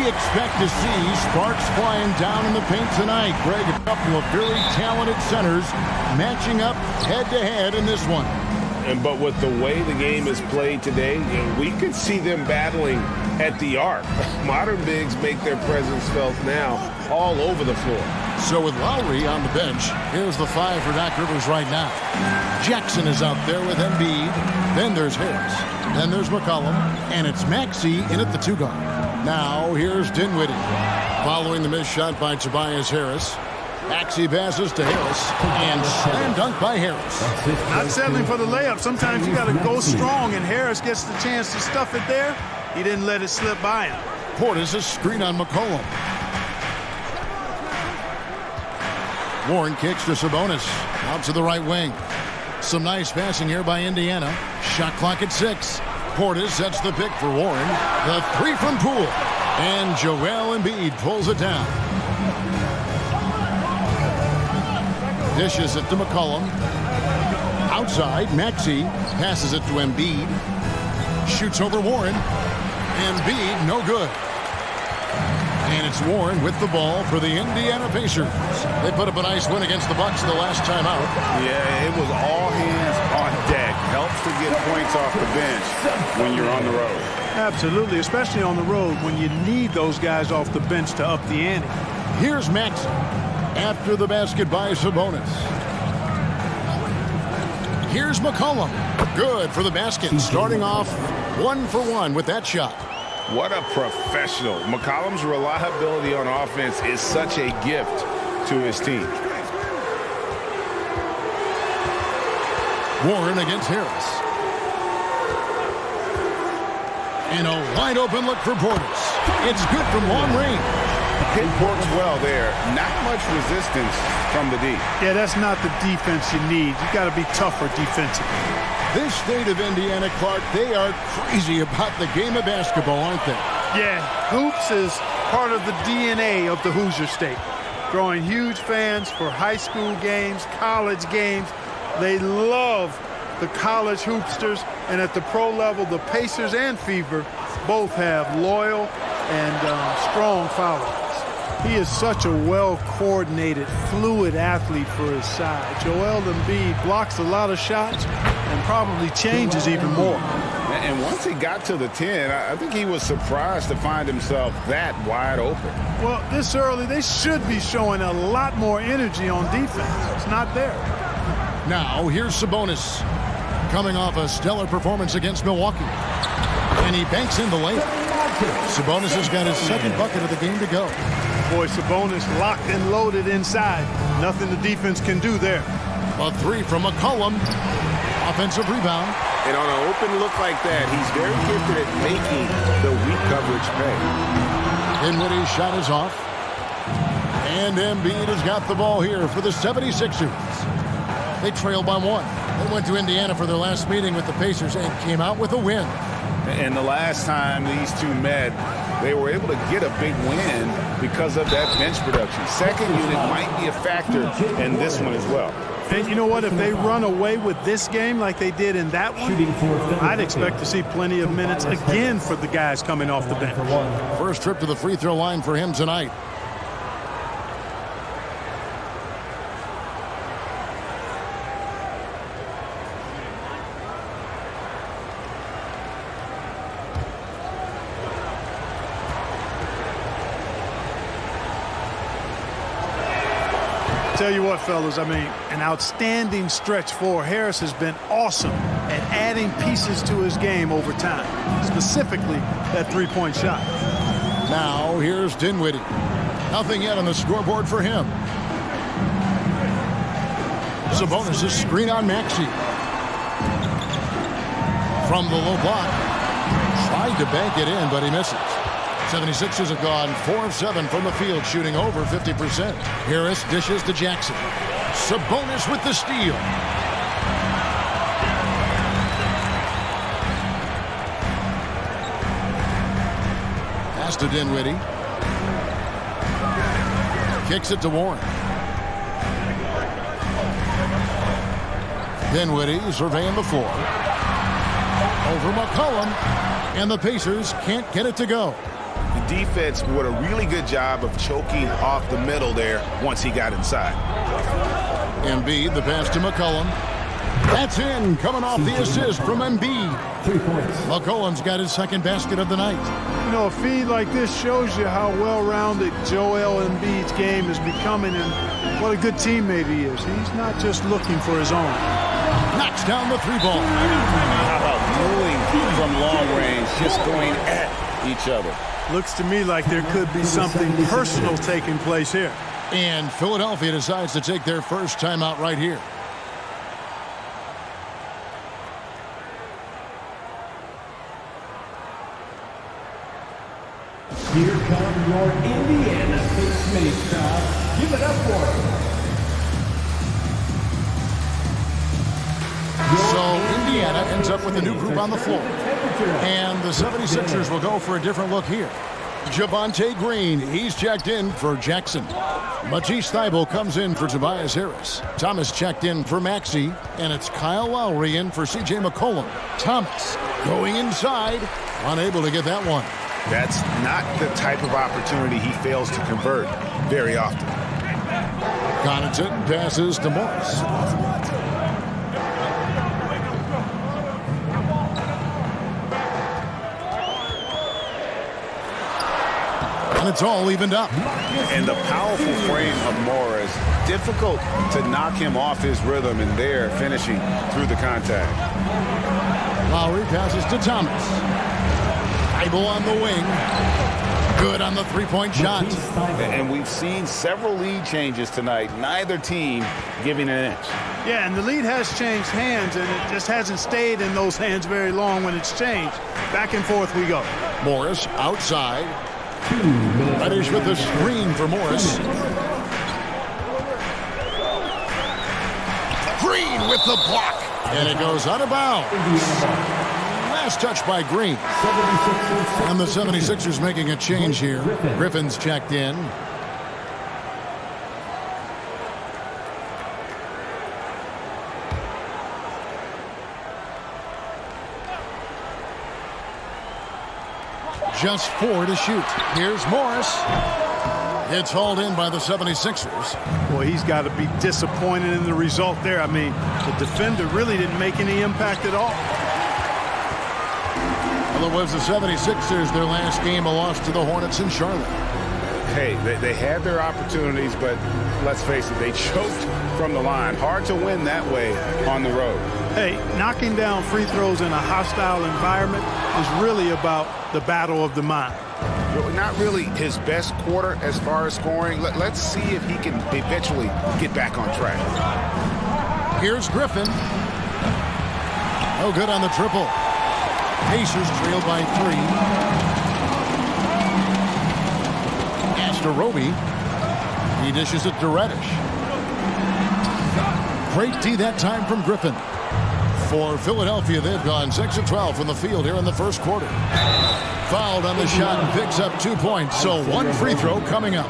we expect to see sparks flying down in the paint tonight. Greg, a couple of very talented centers matching up head-to-head in this one. But with the way the game is played today, we could see them battling at the arc. Modern bigs make their presence felt now all over the floor. So with Lowry on the bench, here's the 5 for Doc Rivers right now. Jackson is out there with Embiid. Then there's Harris. Then there's McCollum. And it's Maxey in at the 2 guard. Now here's Dinwiddie. Following the missed shot by Tobias Harris. Maxey passes to Harris, and slam dunk by Harris. Not settling for the layup. Sometimes you got to go strong, and Harris gets the chance to stuff it there. He didn't let it slip by him. Portis, a screen on McCollum. Warren kicks to Sabonis. Out to the right wing. Some nice passing here by Indiana. Shot clock at 6. Portis sets the pick for Warren. The 3 from Poole. And Joel Embiid pulls it down. Dishes it to McCollum. Outside, Maxey passes it to Embiid. Shoots over Warren. Embiid, no good. And it's Warren with the ball for the Indiana Pacers. They put up a nice win against the Bucks the last time out. Yeah, it was all hands on deck. Helps to get points off the bench when you're on the road. Absolutely, especially on the road when you need those guys off the bench to up the ante. Here's Maxey. After the basket by Sabonis. Here's McCollum. Good for the basket. Starting off 1 for 1 with that shot. What a professional. McCollum's reliability on offense is such a gift to his team. Warren against Harris. And a wide open look for Portis. It's good from long range. Hit works well there. Not much resistance from the D. Yeah, that's not the defense you need. You got to be tougher defensively. This state of Indiana, Clark, they are crazy about the game of basketball, aren't they? Yeah, hoops is part of the DNA of the Hoosier State. Growing huge fans for high school games, college games. They love the college hoopsters, and at the pro level, the Pacers and Fever both have loyal and strong followers. He is such a well-coordinated, fluid athlete for his side. Joel Embiid blocks a lot of shots and probably changes even more. And once he got to the 10, I think he was surprised to find himself that wide open. Well, this early, they should be showing a lot more energy on defense. It's not there. Now, here's Sabonis. Coming off a stellar performance against Milwaukee. And he banks in the layup. Sabonis has got his 2nd bucket of the game to go. Boy, Sabonis locked and loaded inside. Nothing the defense can do there. A 3 from McCollum. Offensive rebound. And on an open look like that, he's very gifted at making the weak coverage pay. Dinwiddie's shot is off. And Embiid has got the ball here for the 76ers. They trail by 1. They went to Indiana for their last meeting with the Pacers and came out with a win. And the last time these two met, they were able to get a big win because of that bench production. Second unit might be a factor in this one as well. And you know what? If they run away with this game like they did in that one, I'd expect to see plenty of minutes again for the guys coming off the bench. First trip to the free throw line for him tonight. Tell you what, fellas, I mean, an outstanding stretch for Harris has been awesome at adding pieces to his game over time, specifically that three-point shot. Now, here's Dinwiddie. Nothing yet on the scoreboard for him. Sabonis' screen on Maxey. From the low block. Tried to bank it in, but he misses. 76ers have gone 4 of 7 from the field, shooting over 50%. Harris dishes to Jackson. Sabonis with the steal. Pass to Dinwiddie. Kicks it to Warren. Dinwiddie surveying the floor. Over McCollum. And the Pacers can't get it to go. defense did a really good job of choking off the middle there once he got inside. Embiid, the pass to McCollum. That's in, coming off the assist from Embiid. 3 points. McCollum's got his second basket of the night. You know, a feed like this shows you how well-rounded Joel Embiid's game is becoming and what a good teammate he is. He's not just looking for his own. Knocks down the 3-ball. How about dueling from long range, just going at each other? Looks to me like there could be something personal taking place here. And Philadelphia decides to take their first timeout right here. Here come your Indiana Pacemates crowd. Give it up for them. So Indiana ends up with a new group on the floor. And the 76ers will go for a different look here. Javonte Green, he's checked in for Jackson. Matisse Thybulle comes in for Tobias Harris. Thomas checked in for Maxey. And it's Kyle Lowry in for C.J. McCollum. Thomas going inside, unable to get that one. That's not the type of opportunity he fails to convert very often. Connaughton passes to Morris. And it's all evened up. And the powerful frame of Morris, difficult to knock him off his rhythm, and there finishing through the contact. Lowry passes to Thomas. Thybulle on the wing. Good on the three-point shot. And we've seen several lead changes tonight, neither team giving an inch. Yeah, and the lead has changed hands, and it just hasn't stayed in those hands very long when it's changed. Back and forth we go. Morris outside. Reddish with the screen for Morris. Green with the block. And it goes out of bounds. Last touch by Green. And the 76ers making a change here. Griffin's checked in. Just 4 to shoot. Here's Morris. It's hauled in by the 76ers. Boy, he's got to be disappointed in the result there. I mean, the defender really didn't make any impact at all. Well, it was the 76ers, their last game, a loss to the Hornets in Charlotte. Hey, they had their opportunities, but let's face it, they choked from the line. Hard to win that way on the road. Hey, knocking down free throws in a hostile environment is really about the battle of the mind. Not really his best quarter as far as scoring. Let's see if he can eventually get back on track. Here's Griffin. No good on the triple. Pacers trail by 3. Pass to Roby. He dishes it to Reddish. Great D that time from Griffin. For Philadelphia, they've gone 6 of 12 from the field here in the first quarter. Fouled on the shot and picks up 2 points. So 1 free throw coming up.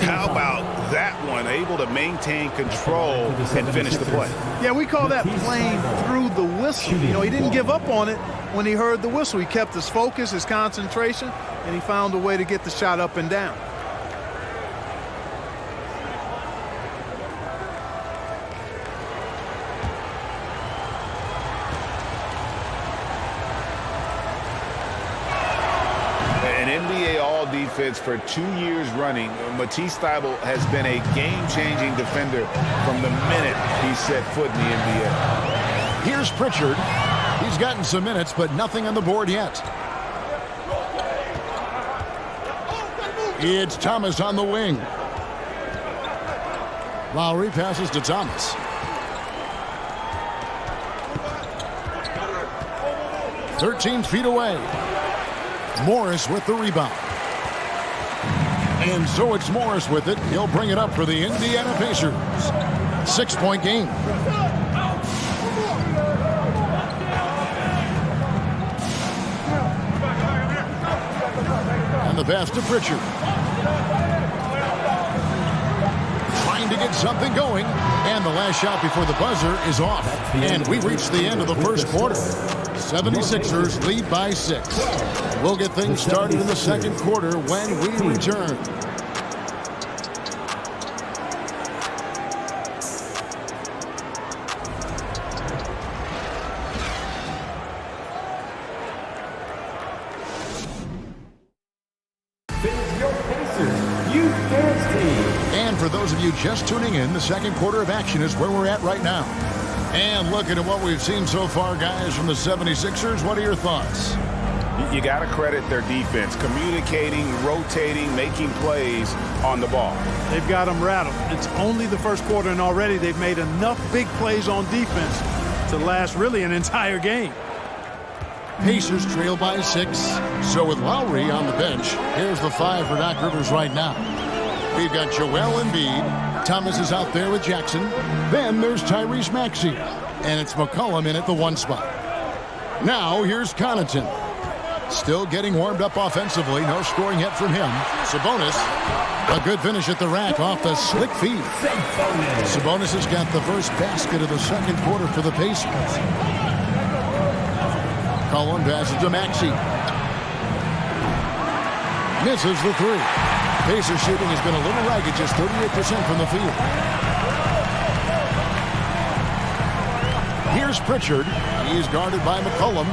How about that one? Able to maintain control and finish the play. Yeah, we call that playing through the whistle. You know, he didn't give up on it when he heard the whistle. He kept his focus, his concentration, and he found a way to get the shot up and down. Defense for 2 years running. Matisse Thybulle has been a game-changing defender from the minute he set foot in the NBA. Here's Pritchard. He's gotten some minutes, but nothing on the board yet. It's Thomas on the wing. Lowry passes to Thomas. 13 feet away. Morris with the rebound. And so it's Morris with it. He'll bring it up for the Indiana Pacers. 6-point game. And the pass to Pritchard. Trying to get something going. And the last shot before the buzzer is off. And we reach the end of the first quarter. 76ers lead by 6. We'll get things started in the second quarter when we return. And for those of you just tuning in, the second quarter of action is where we're at right now. And looking at what we've seen so far, guys, from the 76ers, what are your thoughts? You got to credit their defense, communicating, rotating, making plays on the ball. They've got them rattled. It's only the first quarter, and already they've made enough big plays on defense to last really an entire game. Pacers trail by 6. So with Lowry on the bench, here's the 5 for Doc Rivers right now. We've got Joel Embiid. Thomas is out there with Jackson. Then there's Tyrese Maxey. And it's McCollum in at the 1 spot. Now here's Connaughton. Still getting warmed up offensively. No scoring yet from him. Sabonis. A good finish at the rack off the slick feed. Sabonis has got the first basket of the second quarter for the Pacers. Collin passes to Maxey. Misses the 3. Pacers shooting has been a little ragged, just 38% from the field. Here's Pritchard. He's guarded by McCollum.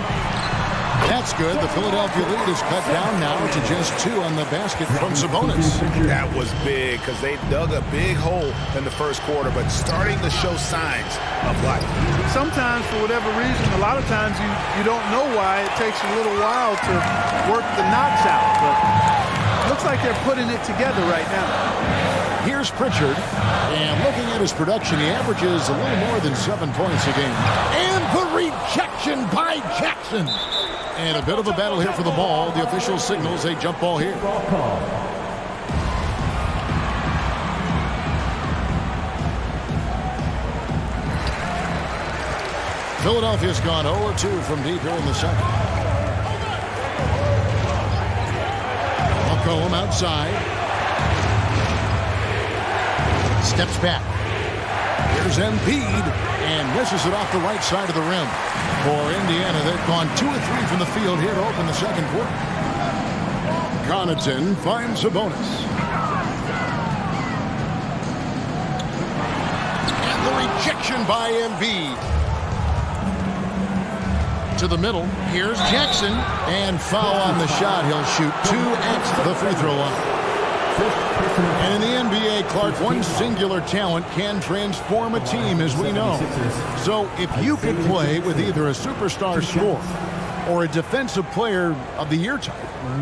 That's good. The Philadelphia lead is cut down now to just 2 on the basket from Sabonis. That was big because they dug a big hole in the first quarter, but starting to show signs of life. Sometimes, for whatever reason, a lot of times you don't know why. It takes a little while to work the knocks out, but looks like they're putting it together right now. Here's Pritchard, and looking at his production, he averages a little more than 7 points a game. And the rejection by Jackson. And a bit of a battle here for the ball. The official signals a jump ball here. Philadelphia's gone 0-2 from deep here in the second. McCollum outside. Steps back. Here's Embiid and misses it off the right side of the rim. For Indiana, they've gone 2 of 3 from the field here to open the second quarter. Connaughton finds Sabonis. And the rejection by Embiid. To the middle. Here's Jackson. And foul on the shot. He'll shoot 2 at the free throw line. And in the NBA, Clark, one singular talent can transform a team, as we know. So if you could play with either a superstar scorer or a defensive player of the year type,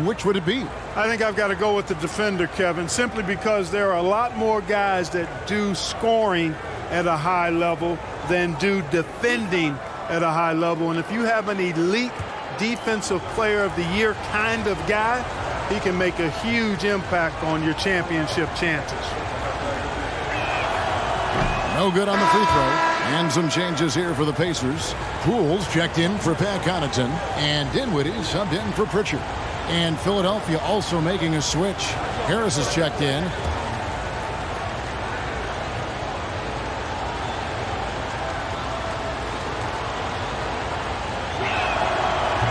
which would it be? I think I've got to go with the defender, Kevin, simply because there are a lot more guys that do scoring at a high level than do defending at a high level. And if you have an elite defensive player of the year kind of guy, he can make a huge impact on your championship chances. No good on the free throw. And some changes here for the Pacers. Pools checked in for Pat Connaughton. And Dinwiddie subbed in for Pritchard. And Philadelphia also making a switch. Harris is checked in.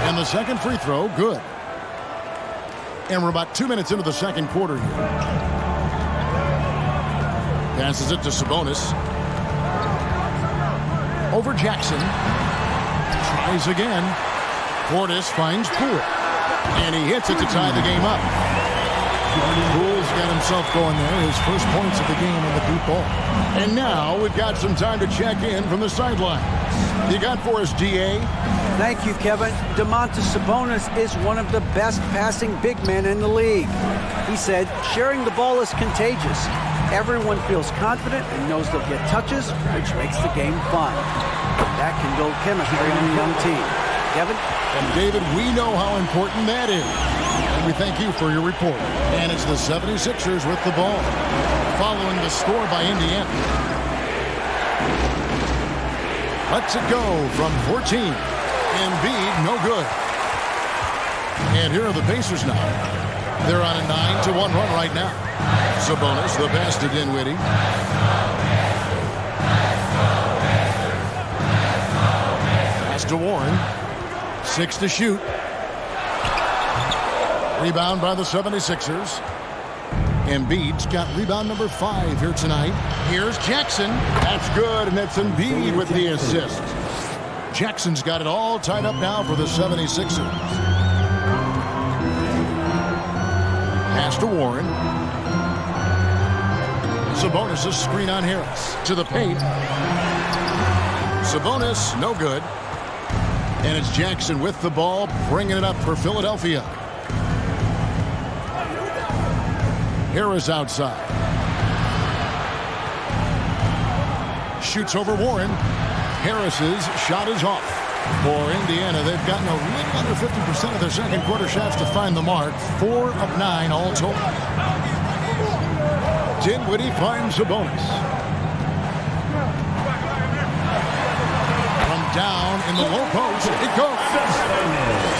And the second free throw, good. And we're about 2 minutes into the second quarter here. Passes it to Sabonis. Over Jackson. Tries again. Portis finds Poole. And he hits it to tie the game up. Poole's got himself going there. His first points of the game on the deep ball. And now we've got some time to check in from the sideline. You got for us, D.A.? Thank you, Kevin. Domantas Sabonis is one of the best passing big men in the league. He said, sharing the ball is contagious. Everyone feels confident and knows they'll get touches, which makes the game fun. That can build chemistry on a young team. Kevin? And David, we know how important that is. And we thank you for your report. And it's the 76ers with the ball, following the score by Indiana. Lets it go from 14. Embiid, no good. And here are the Pacers now. They're on a 9-1 run right now. Sabonis, the pass to Dinwiddie. Pass to Warren. 6 to shoot. Rebound by the 76ers. Embiid's got rebound number 5 here tonight. Here's Jackson. That's good, and that's Embiid with the assist. Jackson's got it all tied up now for the 76ers. Pass to Warren. Sabonis' screen on Harris. To the paint. Sabonis, no good. And it's Jackson with the ball, bringing it up for Philadelphia. Harris outside. Shoots over Warren. Harris's shot is off. For Indiana, they've gotten a little under 50% of their second quarter shots to find the mark. 4 of 9 all told. Dinwiddie finds Sabonis. From down in the low post, it goes.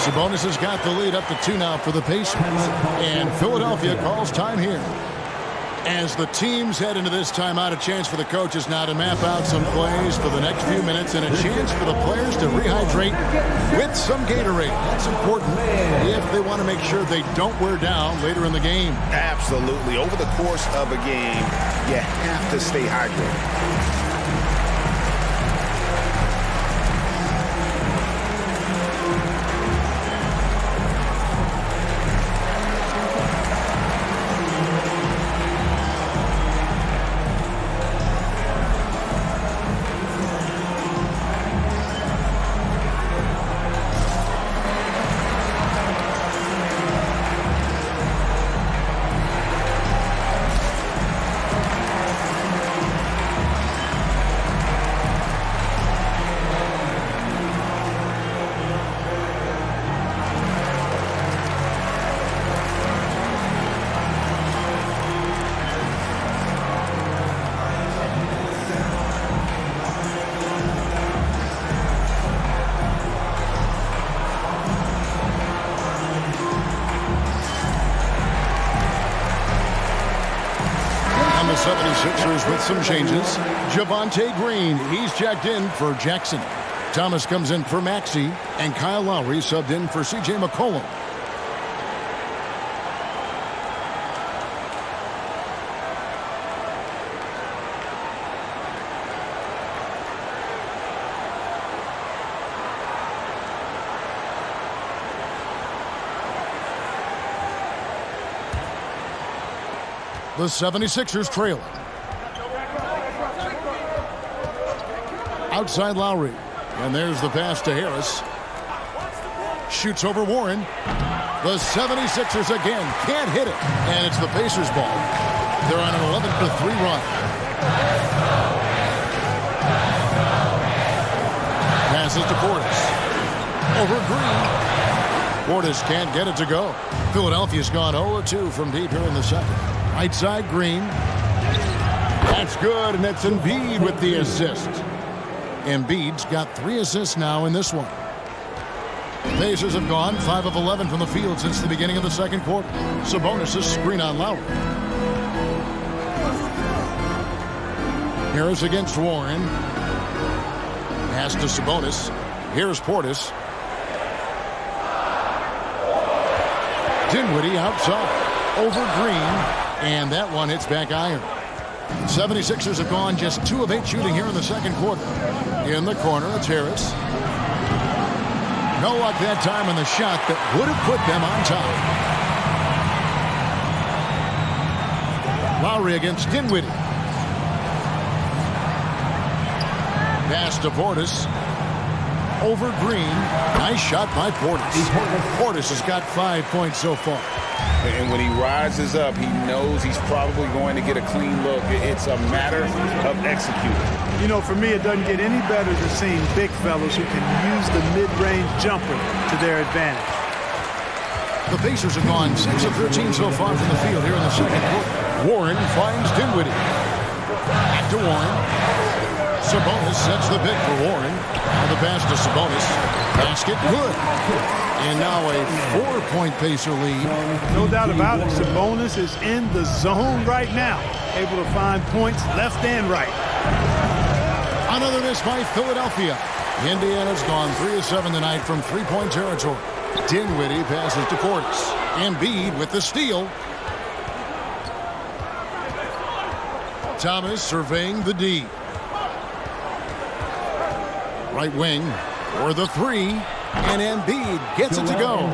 Sabonis has got the lead up to 2 now for the Pacers. And Philadelphia calls time here. As the teams head into this timeout, a chance for the coaches now to map out some plays for the next few minutes and a chance for the players to rehydrate with some Gatorade. That's important if they want to make sure they don't wear down later in the game. Absolutely. Over the course of a game, you have to stay hydrated. The 76ers with some changes. Javonte Green, he's jacked in for Jackson. Thomas comes in for Maxey, and Kyle Lowry subbed in for C.J. McCollum. The 76ers trailing. Outside Lowry. And there's the pass to Harris. Shoots over Warren. The 76ers again can't hit it. And it's the Pacers ball. They're on an 11-3 run. Passes to Portis. Over Green. Portis can't get it to go. Philadelphia's gone 0-2 from deep here in the second. Right side, Green. That's good, and that's Embiid with the assist. Embiid's got 3 assists now in this one. Pacers have gone 5 of 11 from the field since the beginning of the second quarter. Sabonis' screen on Lowry. Harris against Warren. Pass to Sabonis. Here's Portis. Dinwiddie outside. Over Green. And that one hits back iron. 76ers have gone just 2 of 8 shooting here in the second quarter. In the corner, it's Harris. No luck that time on the shot that would have put them on top. Lowry against Dinwiddie. Pass to Portis. Over Green. Nice shot by Portis. Portis has got 5 points so far. And when he rises up, he knows he's probably going to get a clean look. It's a matter of executing. You know, for me, it doesn't get any better than seeing big fellas who can use the mid-range jumper to their advantage. The Pacers have gone 6 of 13 so far from the field here in the second quarter. Warren finds Dinwiddie. Back to Warren. Sabonis sets the pick for Warren. And the pass to Sabonis. Basket good. And now a 4-point Pacer lead. No doubt about it. Sabonis is in the zone right now. Able to find points left and right. Another miss by Philadelphia. Indiana's gone 3 of 7 tonight from three-point territory. Dinwiddie passes to Portis. Embiid with the steal. Thomas surveying the D. Right wing for the three, and Embiid gets it to go.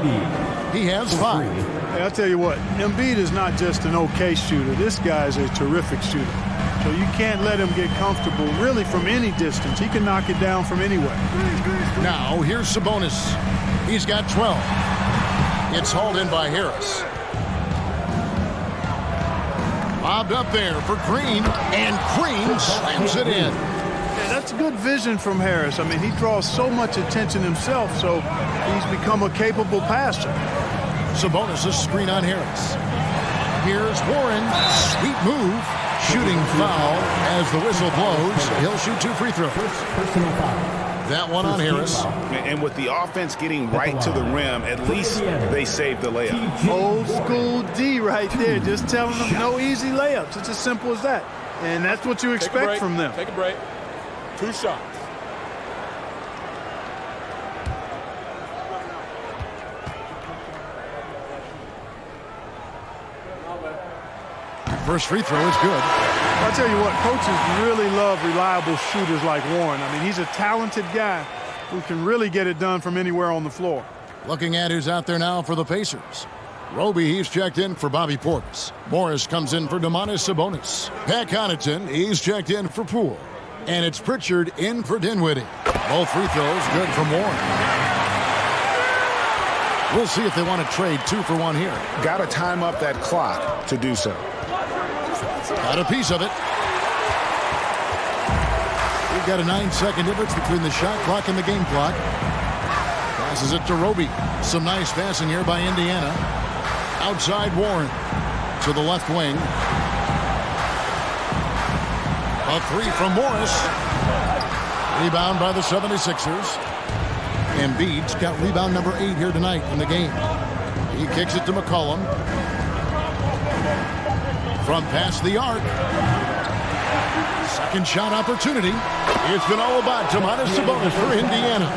He has 5. Hey, I'll tell you what, Embiid is not just an okay shooter. This guy's a terrific shooter. So you can't let him get comfortable really from any distance. He can knock it down from anywhere. Now here's Sabonis. He's got 12. It's hauled in by Harris. Lobbed up there for Green, and Green slams it in. Yeah, that's good vision from Harris. I mean, he draws so much attention himself, so he's become a capable passer. Sabonis' screen on Harris. Here's Warren. Sweet move. Shooting foul as the whistle blows. He'll shoot 2 free throws. Personal foul. That one on Harris. And with the offense getting right to the rim, at least they saved the layup. Old school D right there, just telling them no easy layups. It's as simple as that. And that's what you expect from them. Take a break. 2 shots. First free throw is good. I'll tell you what, coaches really love reliable shooters like Warren. I mean, he's a talented guy who can really get it done from anywhere on the floor. Looking at who's out there now for the Pacers. Roby, he's checked in for Bobby Portis. Morris comes in for Domantas Sabonis. Pat Connaughton, he's checked in for Poole. And it's Pritchard in for Dinwiddie. Both free throws good from Warren. We'll see if they want to trade 2 for 1 here. Got to time up that clock to do so. Got a piece of it. We've got a 9-second difference between the shot clock and the game clock. Passes it to Roby. Some nice passing here by Indiana. Outside Warren to the left wing. A 3 from Morris. Rebound by the 76ers. Embiid's got rebound number 8 here tonight in the game. He kicks it to McCollum. From past the arc. Second shot opportunity. It's been all about Domantas Sabonis for Indiana.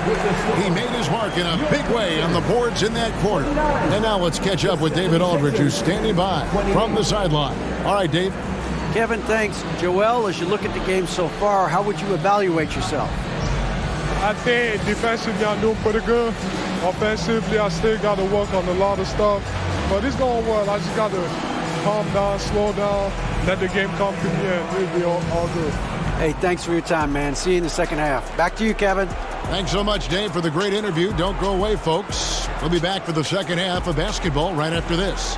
He made his mark in a big way on the boards in that quarter. And now let's catch up with David Aldridge, who's standing by from the sideline. All right, Dave. Kevin, thanks. Joel, as you look at the game so far, how would you evaluate yourself? I think defensively I'm doing pretty good. Offensively, I still got to work on a lot of stuff. But it's going well. I just got to calm down, slow down, let the game come to me, and we'll be all good. Hey, thanks for your time, man. See you in the second half. Back to you, Kevin. Thanks so much, Dave, for the great interview. Don't go away, folks. We'll be back for the second half of basketball right after this.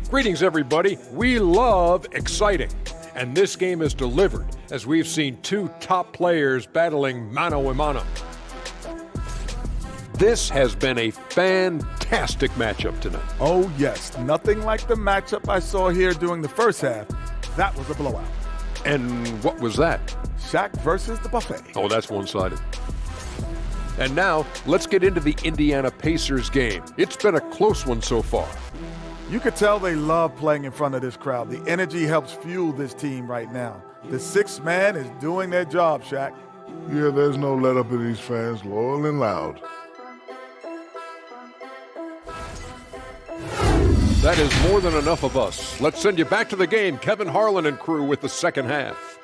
Greetings, everybody. We love exciting. And this game is delivered as we've seen 2 top players battling mano a mano. This has been a fantastic matchup tonight. Oh, yes. Nothing like the matchup I saw here during the first half. That was a blowout. And what was that? Shaq versus the buffet. Oh, that's one-sided. And now, let's get into the Indiana Pacers game. It's been a close one so far. You could tell they love playing in front of this crowd. The energy helps fuel this team right now. The 6th man is doing their job, Shaq. Yeah, there's no let up in these fans, loyal and loud. That is more than enough of us. Let's send you back to the game, Kevin Harlan and crew with the second half.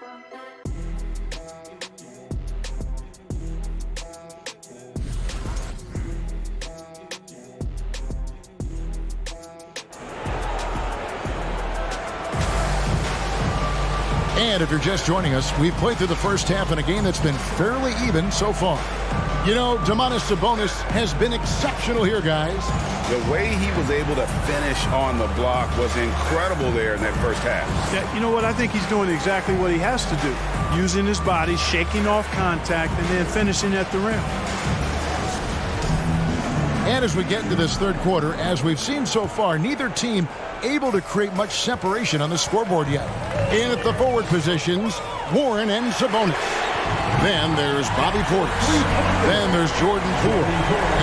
And if you're just joining us, we've played through the first half in a game that's been fairly even so far. You know, Domantas Sabonis has been exceptional here, guys. The way he was able to finish on the block was incredible there in that first half. Yeah, you know what? I think he's doing exactly what he has to do. Using his body, shaking off contact, and then finishing at the rim. And as we get into this third quarter, as we've seen so far, neither team able to create much separation on the scoreboard yet. In at the forward positions, Warren and Sabonis. Then there's Bobby Portis. Then there's Jordan Poole.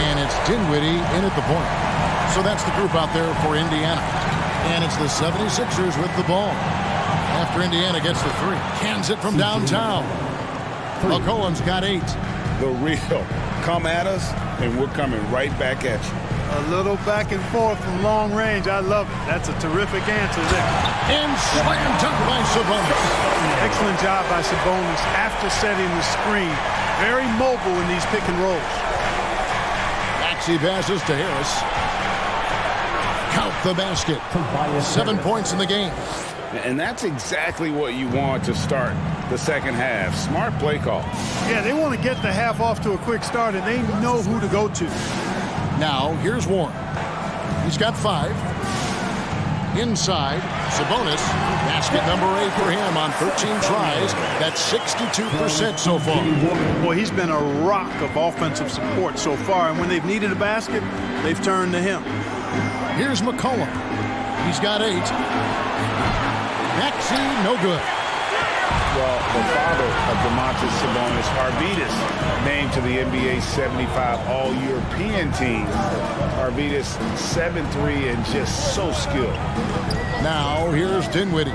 And it's Dinwiddie in at the point. So that's the group out there for Indiana. And it's the 76ers with the ball. After Indiana gets the three. Cans it from downtown. McCollum's got 8. The real come at us, and we're coming right back at you. A little back and forth from long range. I love it. That's a terrific answer there. And slam dunk by Sabonis. Excellent job by Sabonis after setting the screen. Very mobile in these pick and rolls. Maxey passes to Harris. Count the basket. 7 points in the game. And that's exactly what you want to start the second half. Smart play call. Yeah, they want to get the half off to a quick start, and they know who to go to. Now, here's Warren. He's got 5. Inside, Sabonis. Basket number 8 for him on 13 tries. That's 62% so far. Boy, he's been a rock of offensive support so far, and when they've needed a basket, they've turned to him. Here's McCollum. He's got 8. Maxey, no good. Well, the father of Domantas Sabonis, Arvydas, named to the NBA 75 All-European team. Arvydas 7'3" and just so skilled. Now, here's Dinwiddie.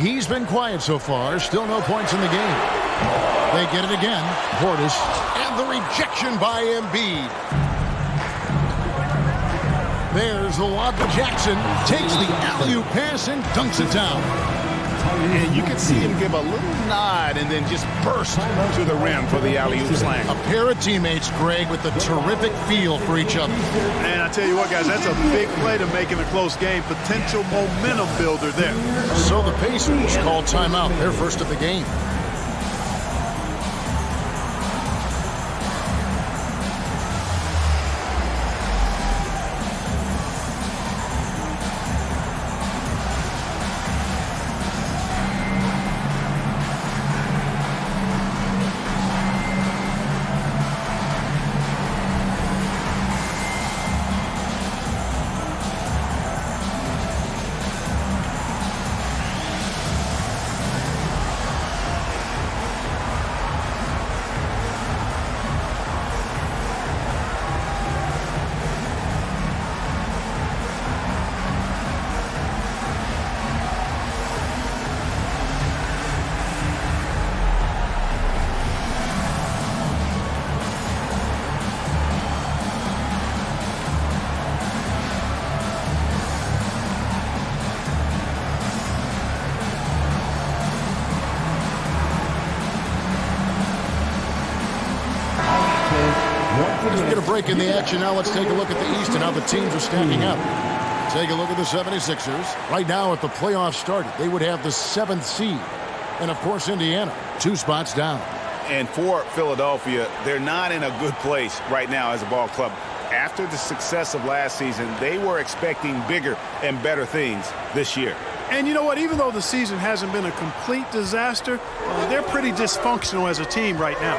He's been quiet so far. Still no points in the game. They get it again. Portis. And the rejection by Embiid. There's the lob to Jackson. Takes the alley-oop pass and dunks it down. And you can see him give a little nod and then just burst to the rim for the alley-oop slam. A pair of teammates, Greg, with a terrific feel for each other. And I tell you what, guys, that's a big play to make in a close game. Potential momentum builder there. So the Pacers call timeout. Their first of the game. Let's get a break in the action. Now let's take a look at the East and how the teams are stacking up. Take a look at the 76ers. Right now, if the playoffs started, they would have the 7th seed. And, of course, Indiana, 2 spots down. And for Philadelphia, they're not in a good place right now as a ball club. After the success of last season, they were expecting bigger and better things this year. And you know what? Even though the season hasn't been a complete disaster, they're pretty dysfunctional as a team right now.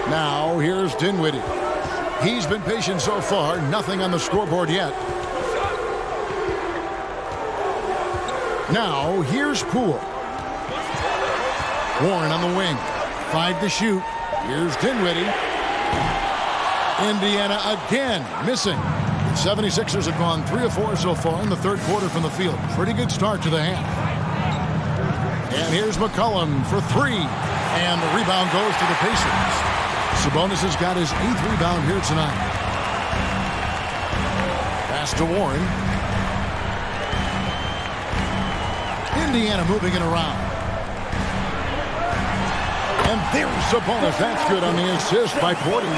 Now, here's Dinwiddie. He's been patient so far. Nothing on the scoreboard yet. Now, here's Poole. Warren on the wing. 5 to shoot. Here's Dinwiddie. Indiana again missing. The 76ers have gone 3 of 4 so far in the third quarter from the field. Pretty good start to the half. And here's McCollum for 3. And the rebound goes to the Pacers. Sabonis has got his 8th rebound here tonight. Pass to Warren. Indiana moving it around. And there's Sabonis. That's good on the assist by Portis.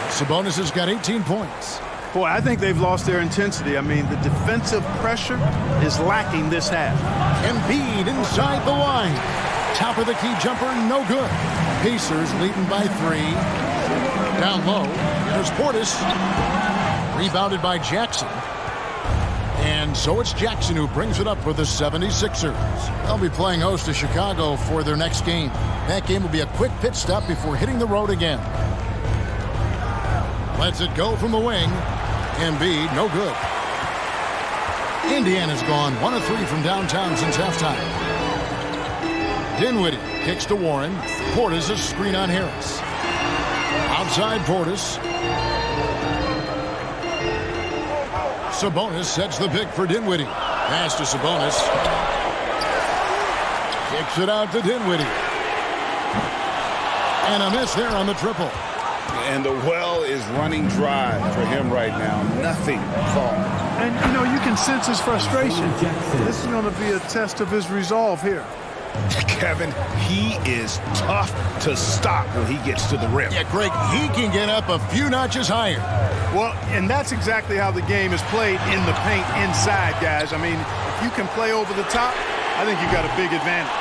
Sabonis has got 18 points. Boy, I think they've lost their intensity. I mean, the defensive pressure is lacking this half. Embiid inside the line. Top of the key jumper, no good. Pacers leading by 3. Down low, there's Portis. Rebounded by Jackson. And so it's Jackson who brings it up for the 76ers. They'll be playing host to Chicago for their next game. That game will be a quick pit stop before hitting the road again. Lets it go from the wing. Embiid, no good. Indiana's gone 1 of 3 from downtown since halftime. Dinwiddie kicks to Warren. Portis a screen on Harris. Outside Portis. Sabonis sets the pick for Dinwiddie. Pass to Sabonis. Kicks it out to Dinwiddie. And a miss there on the triple. And the well is running dry for him right now. Nothing falling. And, you know, you can sense his frustration. This is going to be a test of his resolve here. Kevin, he is tough to stop when he gets to the rim. Yeah, Greg, he can get up a few notches higher. Well, and that's exactly how the game is played in the paint inside, guys. I mean, if you can play over the top, I think you got a big advantage.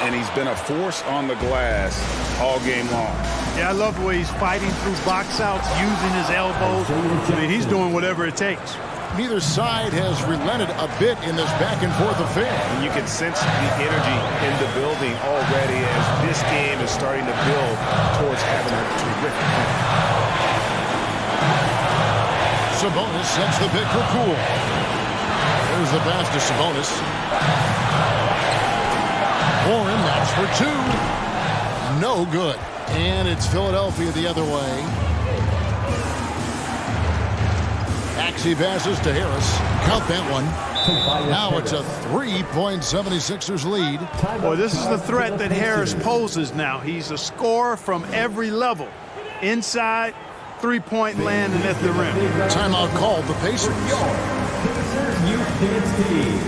And he's been a force on the glass all game long. Yeah, I love the way he's fighting through box outs, using his elbows. I mean, he's doing whatever it takes. Neither side has relented a bit in this back-and-forth affair. And you can sense the energy in the building already as this game is starting to build towards having a terrific game. Sabonis sets the pick for Poole. There's the pass to Sabonis. For him, that's for two. No good. And it's Philadelphia the other way. Maxey passes to Harris. Count that one. Now it's a 3-point 76ers lead. Boy, this is the threat that Harris poses now. He's a scorer from every level. Inside, three-point land, and at the rim. Timeout called the Pacers. Pacers Youth Dance Team.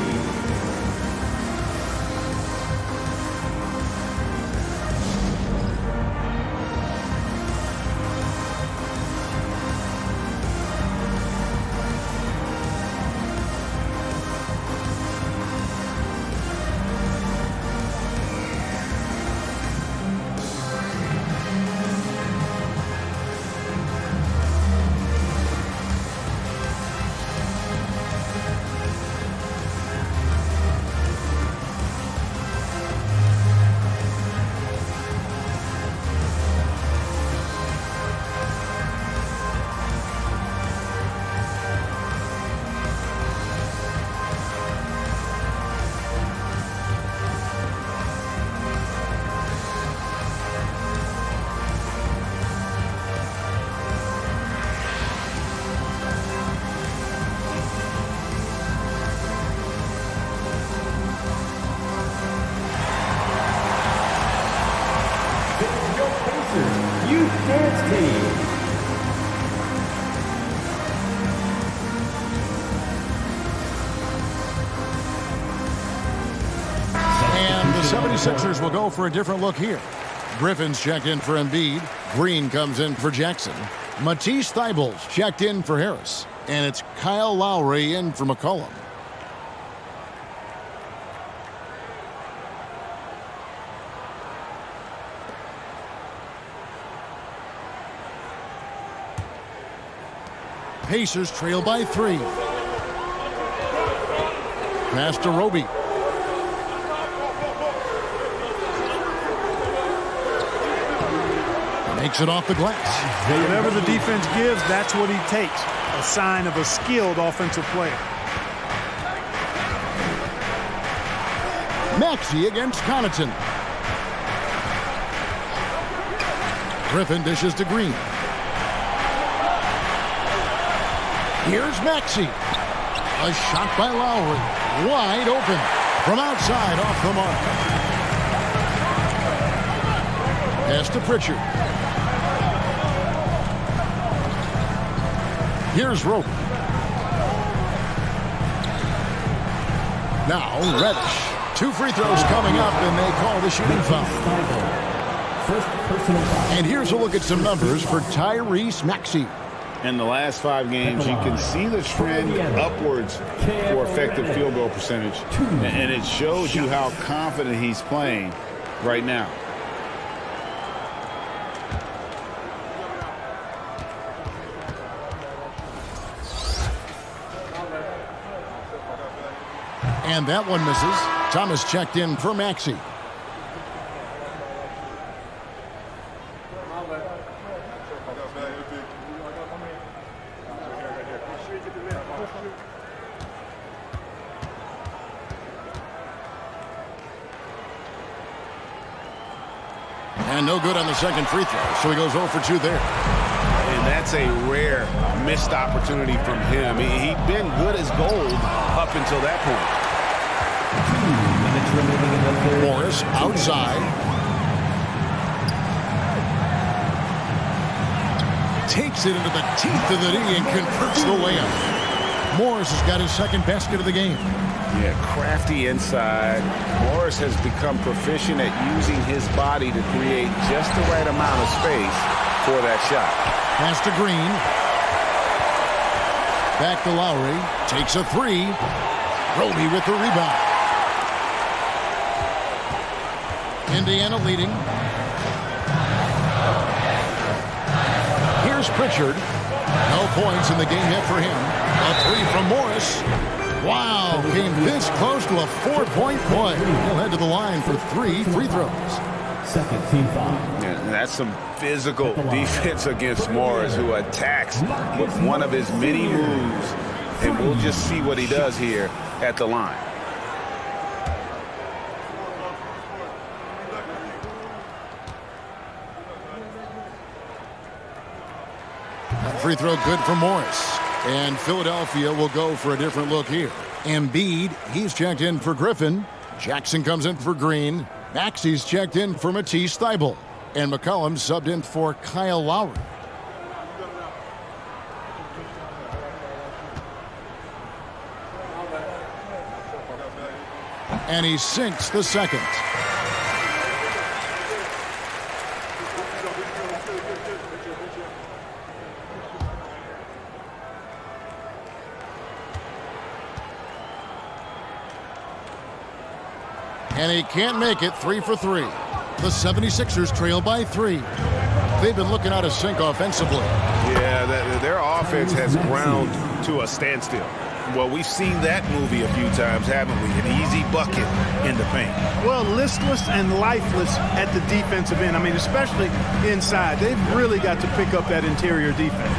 And the 76ers will go for a different look here. Griffin's checked in for Embiid. Green comes in for Jackson. Matisse Thybulle's checked in for Harris. And it's Kyle Lowry in for McCollum. Pacers trail by 3. Pass to Roby. Makes it off the glass. Whatever the defense gives, that's what he takes. A sign of a skilled offensive player. Maxey against Connaughton. Griffin dishes to Green. Here's Maxey. A shot by Lowry. Wide open. From outside, off the mark. Pass to Pritchard. Here's Roby. Now Reddish. 2 free throws coming up, and they call the shooting foul. And here's a look at some numbers for Tyrese Maxey. In the last 5 games, you can see the trend upwards for effective field goal percentage. And it shows you how confident he's playing right now. And that one misses. Thomas checked in for Maxey. And no good on the second free throw, so he goes 0 for 2 there. And And that's a rare missed opportunity from him. He'd been good as gold up until that point. Morris outside. Takes it into the teeth of the knee and converts the layup. Morris has got his second basket of the game. Yeah, crafty inside. Morris has become proficient at using his body to create just the right amount of space for that shot. Pass to Green. Back to Lowry. Takes a three. Roby with the rebound. Indiana leading. Here's Pritchard. No points in the game yet for him. A three from Morris. Wow, came this close to a 4-point play. He'll head to the line for 3 free throws. Second team foul. Yeah, that's some physical defense against Morris, who attacks with one of his many moves. And we'll just see what he does here at the line. That free throw good for Morris. And Philadelphia will go for a different look here. Embiid, he's checked in for Griffin. Jackson comes in for Green. Maxey's checked in for Matisse Thybulle. And McCollum subbed in for Kyle Lowry. And he sinks the second. And he can't make it. 3 for 3. The 76ers trail by 3. They've been looking out of sync offensively. Yeah, their offense has ground to a standstill. Well, we've seen that movie a few times, haven't we? An easy bucket in the paint. Well, listless and lifeless at the defensive end. I mean, especially inside. They've really got to pick up that interior defense.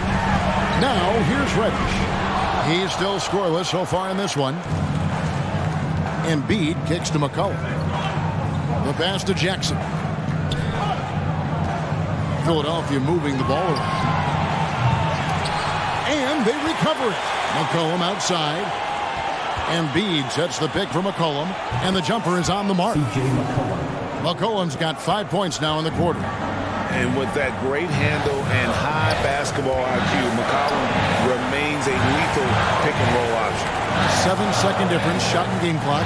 Now, here's Reddish. He's still scoreless so far in this one. Embiid kicks to McCollum. The pass to Jackson. Philadelphia moving the ball around. And they recover it. McCollum outside. Embiid sets the pick for McCollum. And the jumper is on the mark. McCollum's got 5 points now in the quarter. And with that great handle and high basketball IQ, McCollum remains a lethal pick-and-roll option. 7-second difference, shot and game clock.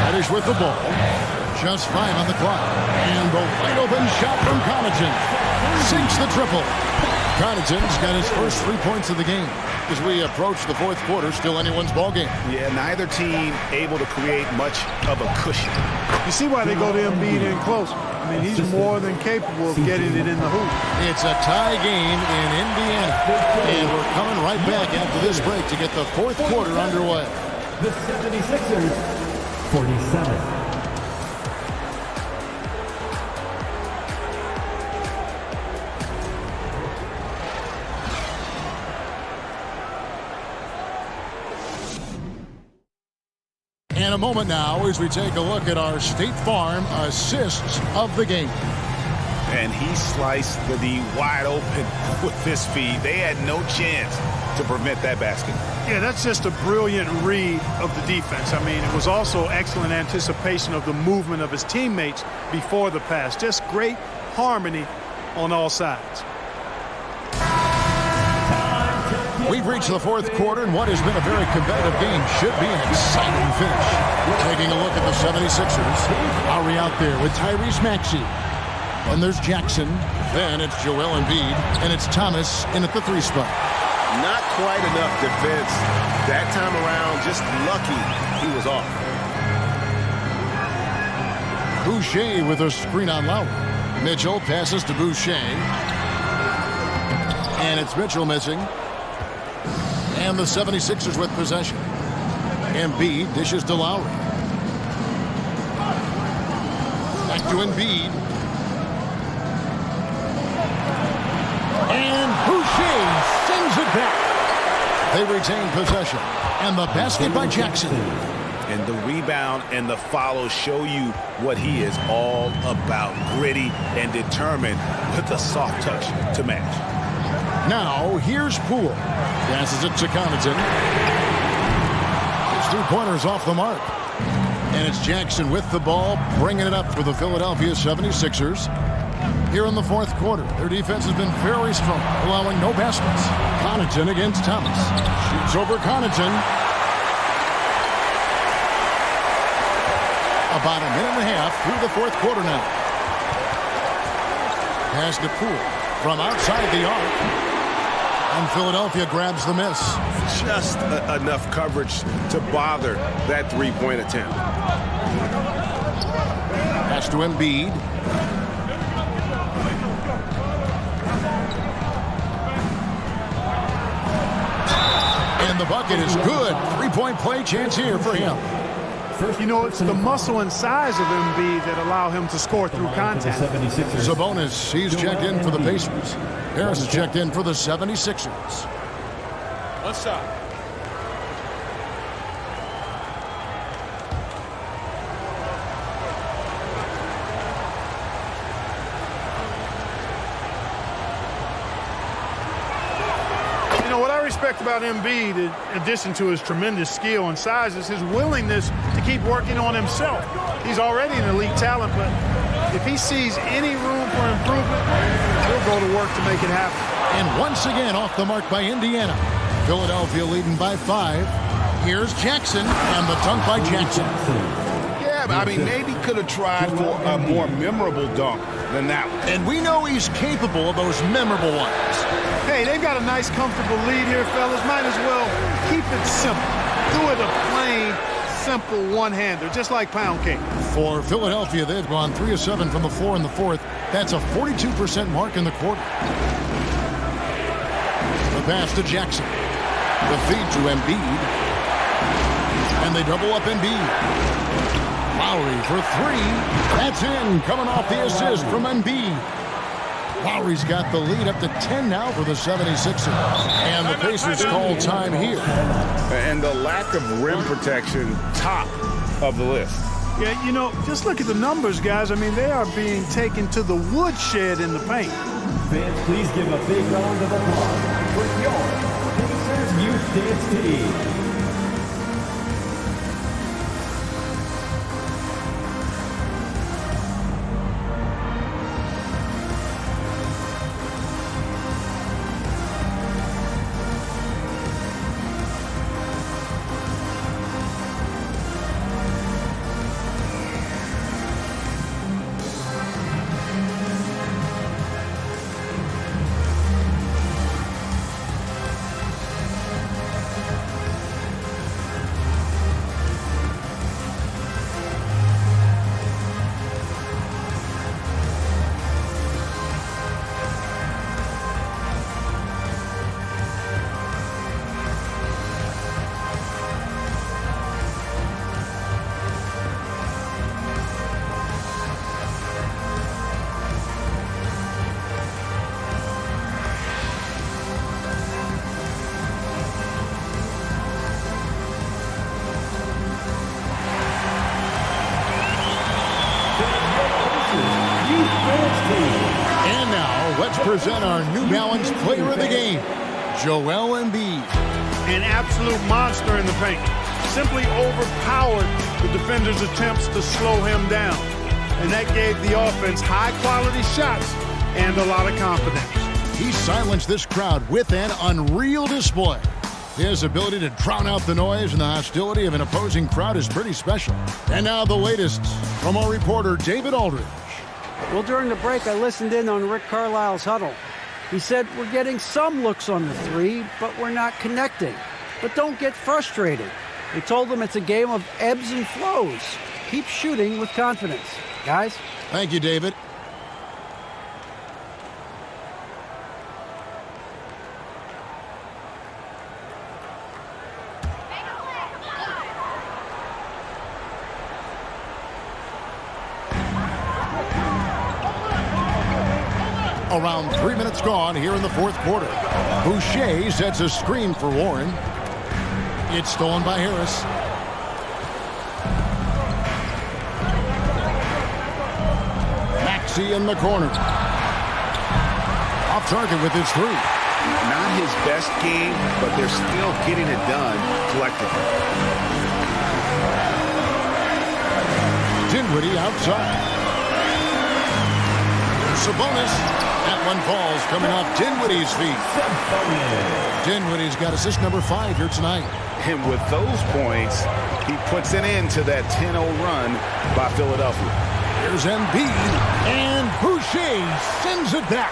Reddish with the ball. Just 5 on the clock. And the wide open shot from Connaughton. Sinks the triple. Connaughton's got his first 3 points of the game. As we approach the fourth quarter, still anyone's ball game. Yeah, neither team able to create much of a cushion. You see why they go to Embiid in close. I mean, he's more than capable of getting it in the hoop. It's a tie game in Indiana. And we're coming right back after this break to get the fourth quarter underway. The 76ers, 47. In a moment now as we take a look at our State Farm assists of the game. And he sliced the D wide open with his feet. They had no chance to prevent that basket. Yeah, that's just a brilliant read of the defense. I mean, it was also excellent anticipation of the movement of his teammates before the pass. Just great harmony on all sides. We've reached the fourth quarter, and what has been a very competitive game should be an exciting finish. Taking a look at the 76ers. Lowry out there with Tyrese Maxey. And there's Jackson. Then it's Joel Embiid. And it's Thomas in at the 3 spot. Not quite enough defense that time around. Just lucky he was off. Boucher with a screen on Lowry. Mitchell passes to Boucher. And it's Mitchell missing. And the 76ers with possession. Embiid dishes to Lowry. Back to Embiid. And Boucher sends it back. They retain possession. And the basket by Jackson. And the rebound and the follow show you what he is all about. Gritty and determined with a soft touch to match. Now, here's Poole. Passes it to Connaughton. His three-pointers off the mark. And it's Jackson with the ball, bringing it up for the Philadelphia 76ers. Here in the fourth quarter, their defense has been very strong, allowing no baskets. Connaughton against Thomas. Shoots over Connaughton. About a minute and a half through the fourth quarter now. Pass to Poole from outside the arc. And Philadelphia grabs the miss. Just enough coverage to bother that three-point attempt. Pass to Embiid. And the bucket is good. Three-point play chance here for him. You know, it's the muscle and size of Embiid that allow him to score through contact. Sabonis, he's checked in for the Pacers. Harris is checked in for the 76ers. One shot. You know, what I respect about Embiid, in addition to his tremendous skill and size, is his willingness to keep working on himself. He's already an elite talent, but if he sees any room for improvement, he'll go to work to make it happen. And once again off the mark by Indiana. Philadelphia leading by 5. Here's Jackson, and the dunk by Jackson. Yeah, but I mean, maybe could have tried for a more memorable dunk than that one. And we know he's capable of those memorable ones. Hey, they've got a nice, comfortable lead here, fellas. Might as well keep it simple. Do it a plain, simple one-hander, just like pound cake. For Philadelphia, they've gone 3 of 7 from the floor in the fourth. That's a 42% mark in the quarter. The pass to Jackson. The feed to Embiid. And they double up Embiid. Lowry for 3. That's in, coming off the assist from Embiid. Lowry's got the lead up to 10 now for the 76ers. And the Pacers call time here. And the lack of rim protection, top of the list. Yeah, you know, just look at the numbers, guys. I mean, they are being taken to the woodshed in the paint. Fans, please give a big round of applause for your Pacers Youth Dance Team. And now, let's present our New Balance player of the game, Joel Embiid. An absolute monster in the paint. Simply overpowered the defender's attempts to slow him down. And that gave the offense high-quality shots and a lot of confidence. He silenced this crowd with an unreal display. His ability to drown out the noise and the hostility of an opposing crowd is pretty special. And now the latest from our reporter, David Aldridge. Well, during the break, I listened in on Rick Carlisle's huddle. He said, we're getting some looks on the three, but we're not connecting. But don't get frustrated. He told them it's a game of ebbs and flows. Keep shooting with confidence. Guys? Thank you, David. Around 3 minutes gone here in the fourth quarter. Boucher sets a screen for Warren. It's stolen by Harris. Maxey in the corner. Off target with his three. Not his best game, but they're still getting it done collectively. Dinwiddie outside. Sabonis. That one falls coming off Dinwiddie's feet. Dinwiddie's got assist number 5 here tonight. And with those points, he puts an end to that 10-0 run by Philadelphia. Here's Embiid, and Boucher sends it back.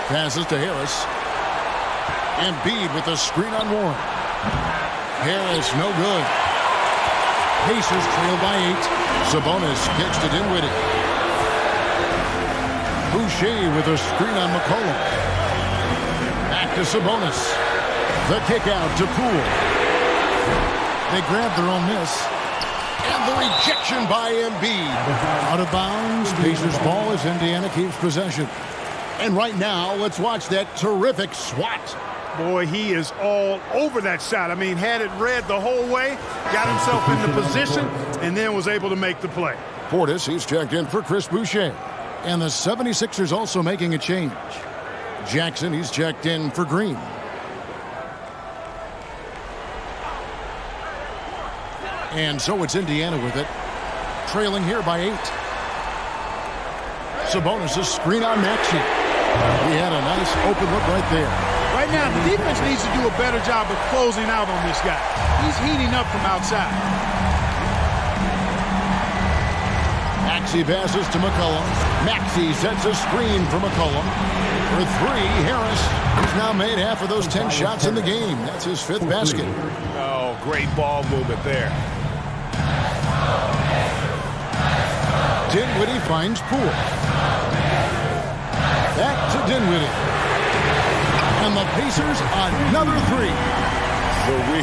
Passes to Harris. Embiid with a screen on Warren. Harris, no good. Pacers trail by 8. Sabonis kicks to Dinwiddie. Boucher with a screen on McCollum. Back to Sabonis. The kick out to Poole. They grab their own miss. And the rejection by Embiid. Out of bounds. Pacers ball as Indiana keeps possession. And right now, let's watch that terrific swat. Boy, he is all over that shot. I mean, had it read the whole way, got himself in the position, and then was able to make the play. Portis, he's checked in for Chris Boucher. And the 76ers also making a change. Jackson, he's checked in for Green. And so it's Indiana with it. Trailing here by 8. Sabonis' screen on Maxey. He had a nice open look right there. Right now, the defense needs to do a better job of closing out on this guy. He's heating up from outside. Maxey passes to McCollum. Maxey sets a screen for McCollum. For 3, Harris, who's now made half of those 10 shots in the game. That's his 5th basket. Oh, great ball movement there. Dinwiddie finds Poole. Back to Dinwiddie. And the Pacers, another 3. So we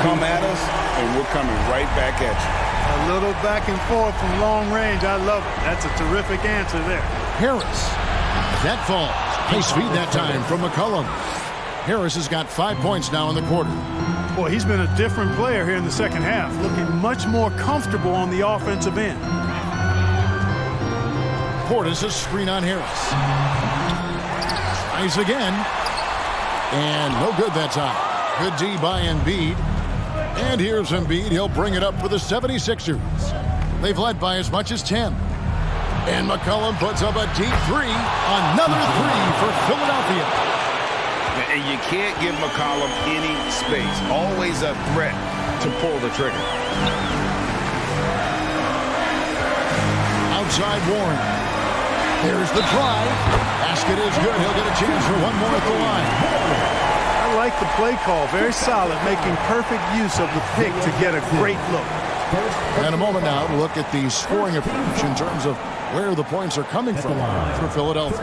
come at us, and we're coming right back at you. A little back and forth from long range. I love it. That's a terrific answer there. Harris. That falls. Nice feed that time from McCollum. Harris has got 5 points now in the quarter. Boy, he's been a different player here in the second half, looking much more comfortable on the offensive end. Portis a screen on Harris. Tries again. And no good that time. Good D by Embiid. And here's Embiid. He'll bring it up for the 76ers. They've led by as much as 10. And McCollum puts up a deep 3. Another 3 for Philadelphia. And you can't give McCollum any space. Always a threat to pull the trigger. Outside Warren. There's the drive. Basket is good. He'll get a chance for one more at the line. I like the play call. Very solid, making perfect use of the pick to get a great look. And a moment now to look at the scoring approach in terms of where the points are coming from for Philadelphia.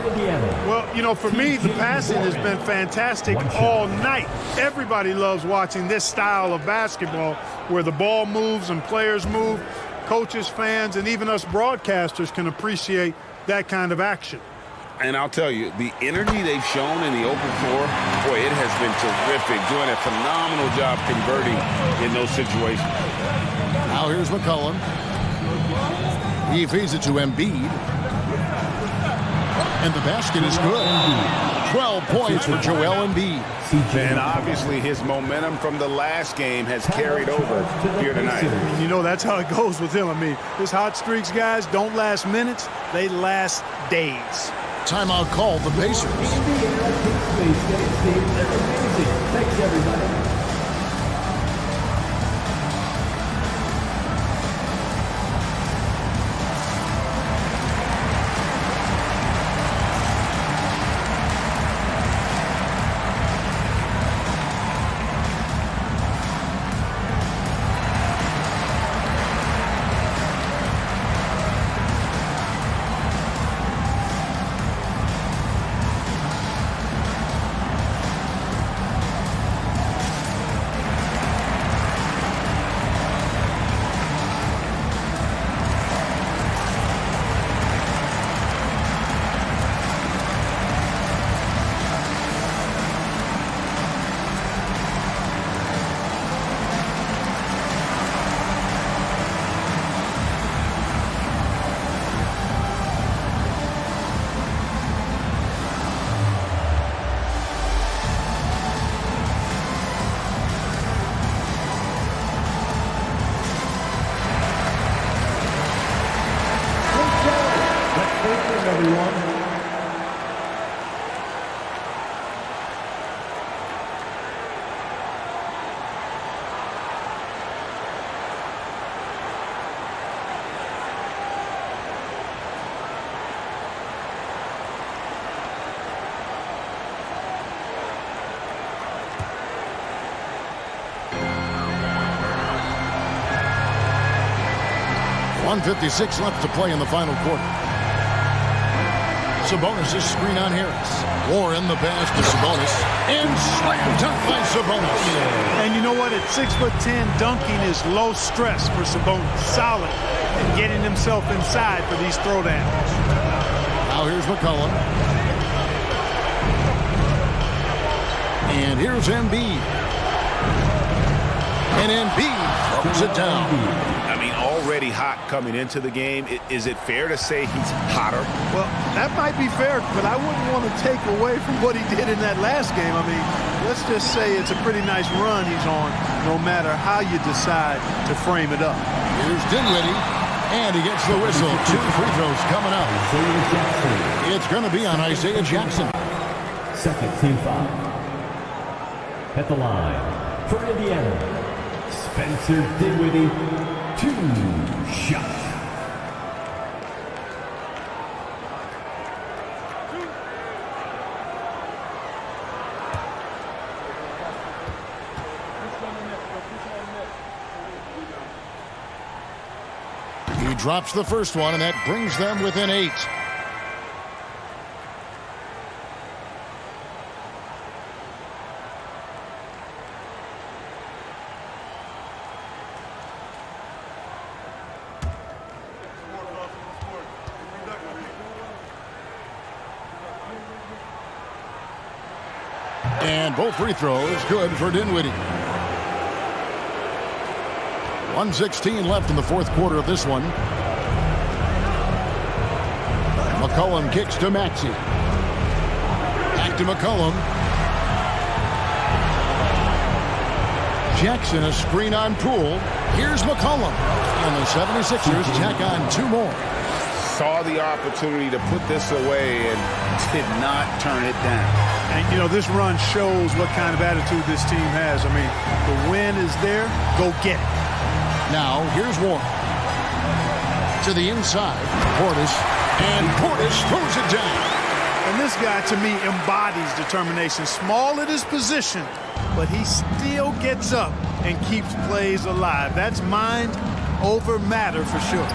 Well, you know, for me, the passing has been fantastic all night. Everybody loves watching this style of basketball where the ball moves and players move. Coaches, fans, and even us broadcasters can appreciate that kind of action. And I'll tell you, the energy they've shown in the open floor, boy, it has been terrific. Doing a phenomenal job converting in those situations. Now here's McCollum. He feeds it to Embiid. And the basket is good. 12 points for Joel Embiid. And obviously his momentum from the last game has carried over here tonight. And you know, that's how it goes with him. I mean, his hot streaks, guys, don't last minutes. They last days. Timeout called the Pacers. Thanks, everybody. 1:56 left to play in the final quarter. Sabonis' screen on Harris. Warren the pass to Sabonis. And slam dunk by Sabonis. And you know what? At 6'10", dunking is low stress for Sabonis. Solid and getting himself inside for these throwdowns. Now here's McCollum. And here's Embiid. And Embiid throws it down. I mean, already hot coming into the game. Is it fair to say he's hotter? Well, that might be fair, but I wouldn't want to take away from what he did in that last game. I mean, let's just say it's a pretty nice run he's on, no matter how you decide to frame it up. Here's Dinwiddie, and he gets the whistle. 2 free throws coming up. It's going to be on Isaiah Jackson. Second team foul. At the line for Indiana, Spencer Dinwiddie, 2 shots. He drops the first one, and that brings them within 8. And both free throws good for Dinwiddie. 1:16 left in the fourth quarter of this one. McCollum kicks to Maxey. Back to McCollum. Jackson, a screen on Poole. Here's McCollum. And the 76ers tack on 2 more. Saw the opportunity to put this away and did not turn it down. And, you know, this run shows what kind of attitude this team has. I mean, the win is there. Go get it. Now, here's Warren. To the inside. Portis. And Portis throws it down. And this guy, to me, embodies determination. Small at his position, but he still gets up and keeps plays alive. That's mind over matter for sure.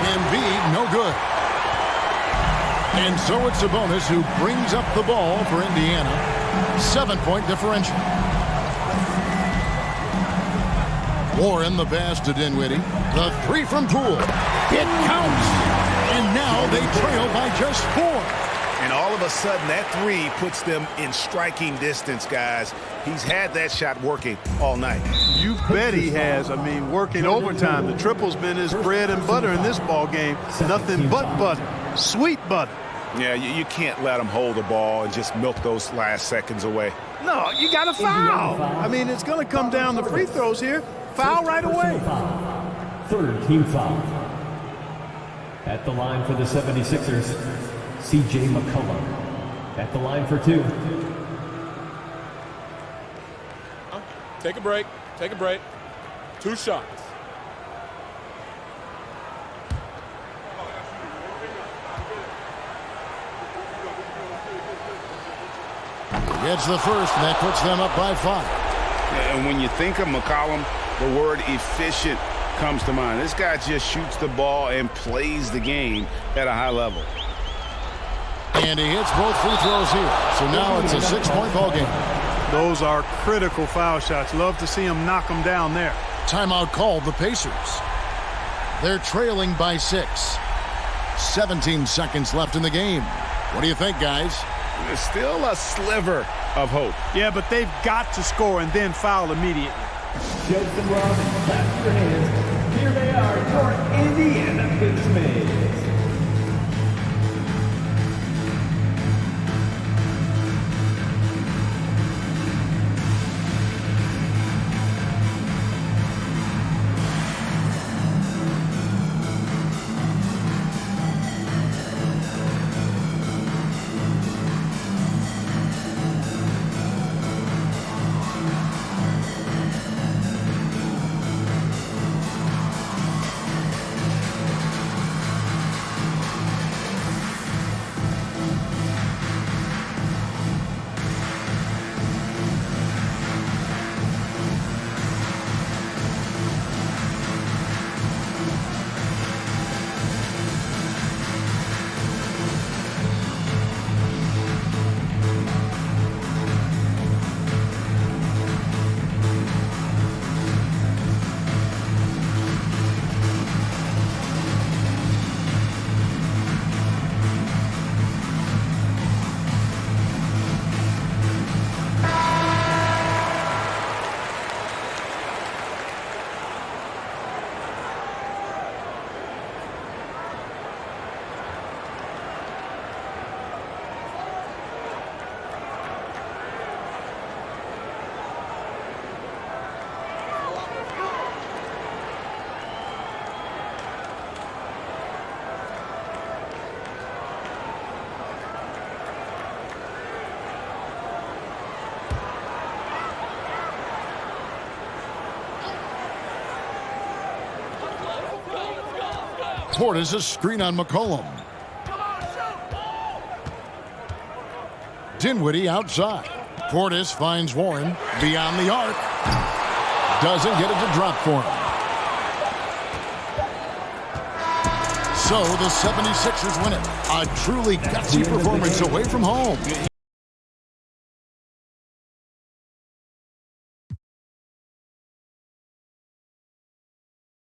Embiid, no good. And so it's Sabonis who brings up the ball for Indiana. 7-point differential. Warren the pass to Dinwiddie. The 3 from Poole. It counts. And now they trail by just 4. And all of a sudden, that 3 puts them in striking distance, guys. He's had that shot working all night. You bet he has. I mean, working overtime. The triple's been his bread and butter in this ball game. Nothing but butter. Sweet butter. Yeah, you can't let him hold the ball and just milk those last seconds away. No, you got to foul. I mean, it's going to come down to free throws here. Foul right away. Third team foul. At the line for the 76ers, C.J. McCollum. At the line for 2. Take a break. Take a break. 2 shots. Gets the first, and that puts them up by 5. And when you think of McCollum, the word efficient comes to mind. This guy just shoots the ball and plays the game at a high level. And he hits both free throws here. So now it's a 6-point ball game. Those are critical foul shots. Love to see him knock them down there. Timeout called the Pacers. They're trailing by 6. 17 seconds left in the game. What do you think, guys? There's still a sliver of hope. Yeah, but they've got to score and then foul immediately. Jokes and love, clap your hands. Here they are, your Indiana Pacers. Portis a screen on McCollum. Dinwiddie outside. Portis finds Warren beyond the arc. Doesn't get it to drop for him. So the 76ers win it. A truly gutsy performance away from home.